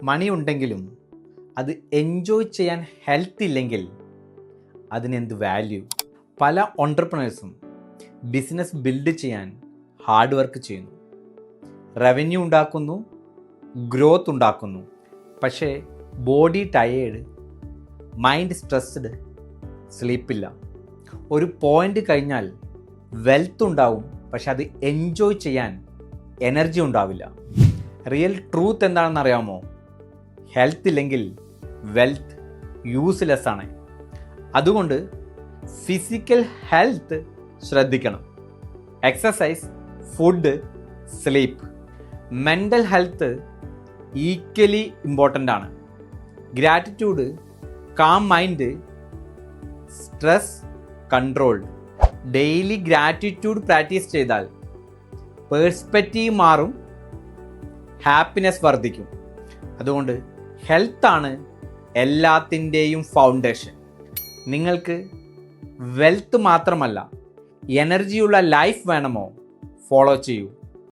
മണി ഉണ്ടെങ്കിലും അത് എൻജോയ് ചെയ്യാൻ ഹെൽത്ത് ഇല്ലെങ്കിൽ അതിനെന്ത് വാല്യൂ? പല ഓൺട്രപ്രണേഴ്സും ബിസിനസ് ബിൽഡ് ചെയ്യാൻ ഹാർഡ് വർക്ക് ചെയ്യുന്നു, റവന്യൂ ഉണ്ടാക്കുന്നു, ഗ്രോത്ത് ഉണ്ടാക്കുന്നു. പക്ഷേ ബോഡി ടയേർഡ്, മൈൻഡ് സ്ട്രെസ്ഡ്, സ്ലീപ്പില്ല. ഒരു പോയിന്റ് കഴിഞ്ഞാൽ വെൽത്ത് ഉണ്ടാവും, പക്ഷെ അത് എൻജോയ് ചെയ്യാൻ എനർജി ഉണ്ടാവില്ല. റിയൽ ട്രൂത്ത് എന്താണെന്ന് അറിയാമോ? ഹെൽത്ത് ഇല്ലെങ്കിൽ വെൽത്ത് യൂസ്ലെസ് ആണ്. അതുകൊണ്ട് ഫിസിക്കൽ ഹെൽത്ത് ശ്രദ്ധിക്കണം. Exercise, food, sleep. Mental health equally important ആണ്. Gratitude, calm mind, stress controlled. Daily gratitude practice ചെയ്താൽ പേഴ്സ്പെക്റ്റീവ് മാറും, ഹാപ്പിനെസ് വർദ്ധിക്കും. അതുകൊണ്ട് ഹെൽത്താണ് എല്ലാത്തിൻ്റെയും ഫൗണ്ടേഷൻ. നിങ്ങൾക്ക് വെൽത്ത് മാത്രമല്ല, എനർജിയുള്ള ലൈഫ് വേണമോ? ഫോളോ ചെയ്യൂ.